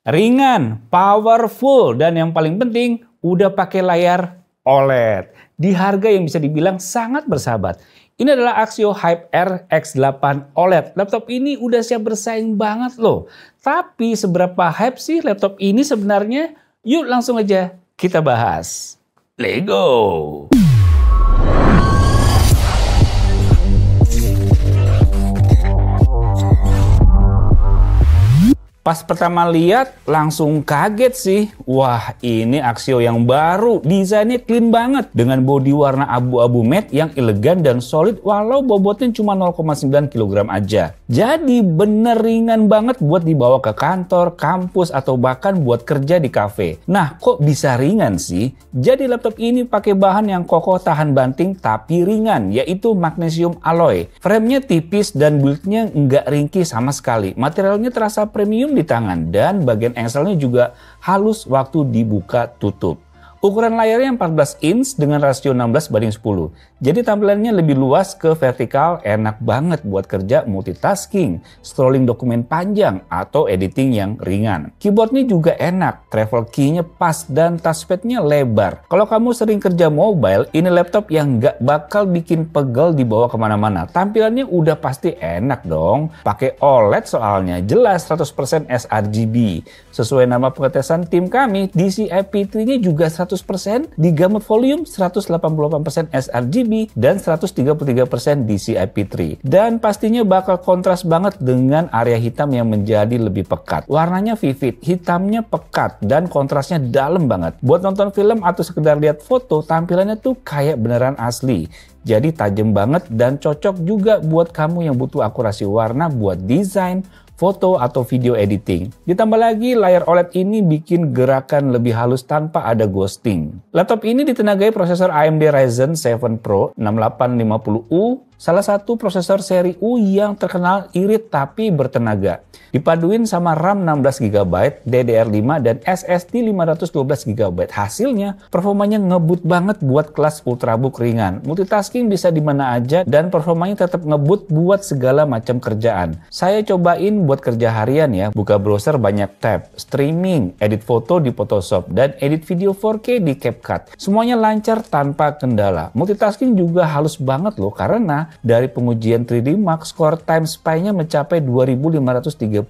Ringan, powerful, dan yang paling penting udah pakai layar OLED. Di harga yang bisa dibilang sangat bersahabat. Ini adalah Axio HyperX X8 OLED. Laptop ini udah siap bersaing banget loh. Tapi seberapa hype sih laptop ini sebenarnya? Yuk langsung aja kita bahas. Let's go! Pas pertama lihat langsung kaget sih. Wah, ini Axio yang baru. Desainnya clean banget dengan bodi warna abu-abu matte yang elegan dan solid walau bobotnya cuma 0,9 kg aja. Jadi bener ringan banget buat dibawa ke kantor, kampus atau bahkan buat kerja di kafe. Nah, kok bisa ringan sih? Jadi laptop ini pakai bahan yang kokoh tahan banting tapi ringan, yaitu magnesium alloy. Framenya tipis dan build-nya nggak ringkih sama sekali. Materialnya terasa premium di tangan dan bagian engselnya juga halus waktu dibuka tutup. Ukuran layarnya 14 inch dengan rasio 16:10. Jadi tampilannya lebih luas ke vertikal, enak banget buat kerja multitasking, scrolling dokumen panjang, atau editing yang ringan. Keyboardnya juga enak, travel key-nya pas dan touchpad-nya lebar. Kalau kamu sering kerja mobile, ini laptop yang nggak bakal bikin pegel dibawa kemana-mana. Tampilannya udah pasti enak dong. Pakai OLED soalnya, jelas 100% sRGB. Sesuai nama pengetesan tim kami, DCI-P3-nya juga 100%, di gamut volume 188% sRGB dan 133% DCI-P3. Dan pastinya bakal kontras banget dengan area hitam yang menjadi lebih pekat. Warnanya vivid, hitamnya pekat, dan kontrasnya dalam banget. Buat nonton film atau sekedar lihat foto, tampilannya tuh kayak beneran asli. Jadi tajam banget dan cocok juga buat kamu yang butuh akurasi warna buat desain, foto atau video editing. Ditambah lagi layar OLED ini bikin gerakan lebih halus tanpa ada ghosting. Laptop ini ditenagai prosesor AMD Ryzen 7 Pro 6850U, salah satu prosesor seri U yang terkenal irit tapi bertenaga. Dipaduin sama RAM 16GB, DDR5 dan SSD 512GB. Hasilnya performanya ngebut banget buat kelas ultrabook ringan. Multitasking bisa di mana aja dan performanya tetap ngebut buat segala macam kerjaan. Saya cobain buat kerja harian ya, buka browser banyak tab, streaming, edit foto di Photoshop, dan edit video 4K di CapCut. Semuanya lancar tanpa kendala. Multitasking juga halus banget loh karena dari pengujian 3D Mark, score time spy-nya mencapai 2535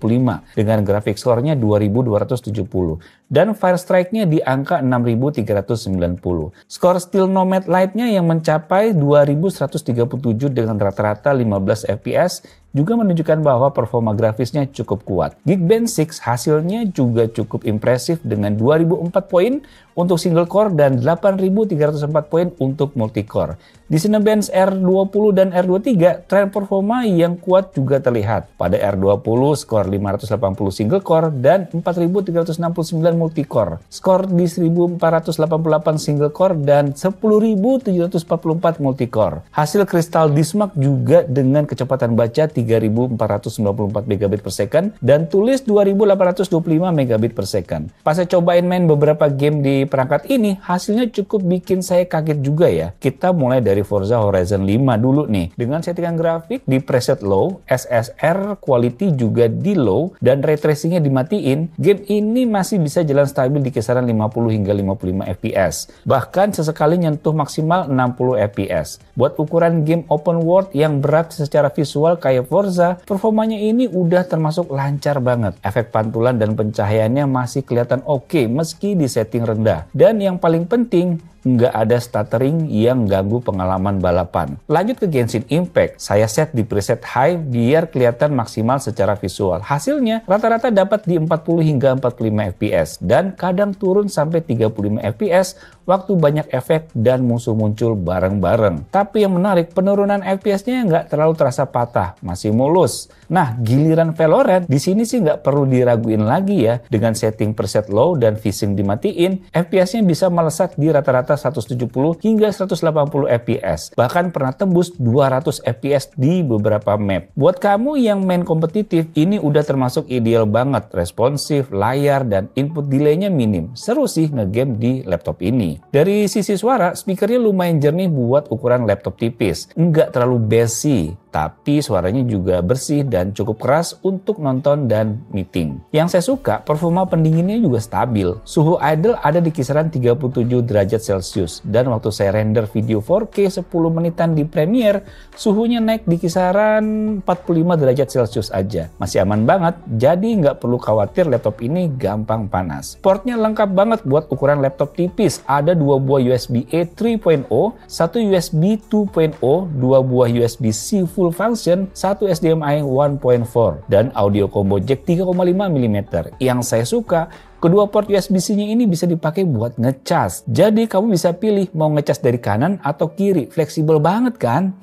dengan grafik score-nya 2270 dan Firestrike-nya di angka 6390. Skor Still Nomad Lite-nya yang mencapai 2137 dengan rata-rata 15 fps juga menunjukkan bahwa performa grafisnya cukup kuat. Geekbench 6 hasilnya juga cukup impresif dengan 2004 poin untuk single core dan 8304 poin untuk multicore. Di Cinebench R20 dan R23, tren performa yang kuat juga terlihat. Pada R20 skor 580 single core dan 4369 multicore. Skor di 1488 single core dan 10744 multicore. Hasil Crystal Dismark juga dengan kecepatan baca 3494 megabit per second dan tulis 2825 megabit per second. Pas saya cobain main beberapa game di perangkat ini, hasilnya cukup bikin saya kaget juga ya. Kita mulai dari Forza Horizon 5 dulu nih. Dengan settingan grafik di preset low, SSR quality juga di low, dan ray tracingnya dimatiin, game ini masih bisa jalan stabil di kisaran 50 hingga 55 fps. Bahkan sesekali nyentuh maksimal 60 fps. Buat ukuran game open world yang berat secara visual kayak Forza, performanya ini udah termasuk lancar banget. Efek pantulan dan pencahayaannya masih kelihatan oke meski di setting rendah. Dan yang paling penting, nggak ada stuttering yang ganggu pengalaman balapan. Lanjut ke Genshin Impact, saya set di preset high biar kelihatan maksimal secara visual. Hasilnya rata-rata dapat di 40 hingga 45 fps dan kadang turun sampai 35 fps waktu banyak efek dan musuh muncul bareng-bareng. Tapi yang menarik, penurunan FPS-nya nggak terlalu terasa patah, masih mulus. Nah, giliran Valorant, di sini sih nggak perlu diraguin lagi ya. Dengan setting preset low dan VSync dimatiin, FPS-nya bisa melesat di rata-rata 170 hingga 180 fps. Bahkan pernah tembus 200 fps di beberapa map. Buat kamu yang main kompetitif, ini udah termasuk ideal banget. Responsif, layar, dan input delay-nya minim. Seru sih ngegame di laptop ini. Dari sisi suara, speakernya lumayan jernih buat ukuran laptop tipis. Nggak terlalu bassy, tapi suaranya juga bersih dan cukup keras untuk nonton dan meeting. Yang saya suka, performa pendinginnya juga stabil. Suhu idle ada di kisaran 37 derajat Celcius, dan waktu saya render video 4K 10 menitan di Premiere, suhunya naik di kisaran 45 derajat Celcius aja. Masih aman banget, jadi nggak perlu khawatir laptop ini gampang panas. Portnya lengkap banget buat ukuran laptop tipis. Ada 2 buah USB-A 3.0, 1 USB 2.0, 2 buah USB-C full function, 1 HDMI 1.4, dan audio combo jack 3,5 mm. Yang saya suka, kedua port USB-C-nya ini bisa dipakai buat ngecas. Jadi kamu bisa pilih mau ngecas dari kanan atau kiri. Fleksibel banget kan?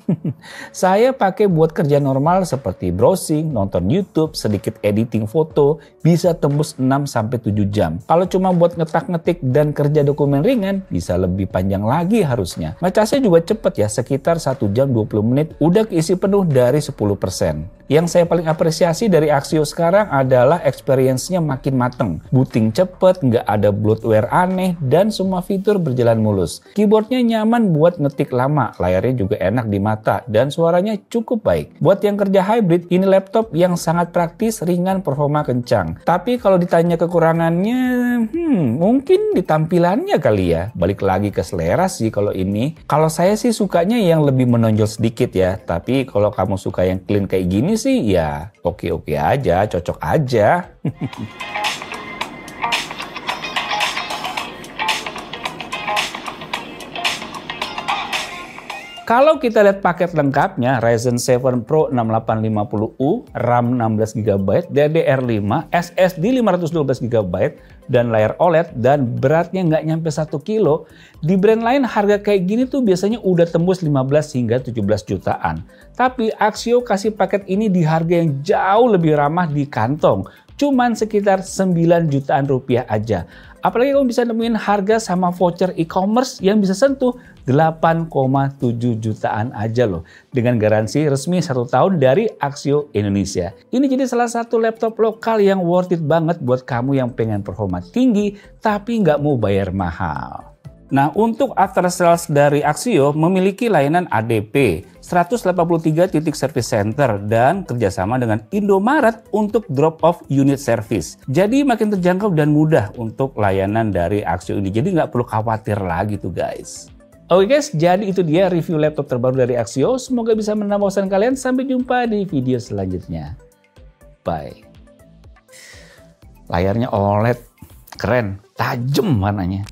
Saya pakai buat kerja normal seperti browsing, nonton YouTube, sedikit editing foto, bisa tembus 6-7 jam. Kalau cuma buat ngetak-ngetik dan kerja dokumen ringan, bisa lebih panjang lagi harusnya. Ngecasnya juga cepet ya, sekitar 1 jam 20 menit udah keisi penuh dari 10%. Yang saya paling apresiasi dari Axio sekarang adalah experience-nya makin mateng. Booting cepet, nggak ada bloatware aneh, dan semua fitur berjalan mulus. Keyboardnya nyaman buat ngetik lama, layarnya juga enak di mata, dan suaranya cukup baik. Buat yang kerja hybrid, ini laptop yang sangat praktis, ringan, performa kencang. Tapi kalau ditanya kekurangannya, mungkin di tampilannya kali ya. Balik lagi ke selera sih kalau ini. Kalau saya sih sukanya yang lebih menonjol sedikit ya, tapi kalau kamu suka yang clean kayak gini sih ya oke-oke aja, cocok aja. Kalau kita lihat paket lengkapnya, Ryzen 7 Pro 6850U, RAM 16GB, DDR5, SSD 512GB, dan layar OLED, dan beratnya nggak nyampe 1 kilo. Di brand lain harga kayak gini tuh biasanya udah tembus 15 hingga 17 jutaan. Tapi Axio kasih paket ini di harga yang jauh lebih ramah di kantong. Cuman sekitar 9 jutaan rupiah aja. Apalagi kamu bisa nemuin harga sama voucher e-commerce yang bisa sentuh 8,7 jutaan aja loh. Dengan garansi resmi 1 tahun dari Axio Indonesia. Ini jadi salah satu laptop lokal yang worth it banget buat kamu yang pengen performa tinggi tapi nggak mau bayar mahal. Nah, untuk after sales dari Axio memiliki layanan ADP, 183 titik service center, dan kerjasama dengan Indomaret untuk drop off unit service. Jadi makin terjangkau dan mudah untuk layanan dari Axio ini. Jadi nggak perlu khawatir lagi tuh guys. Oke guys, jadi itu dia review laptop terbaru dari Axio. Semoga bisa menambah wawasan kalian. Sampai jumpa di video selanjutnya. Bye. Layarnya OLED, keren, tajam warnanya.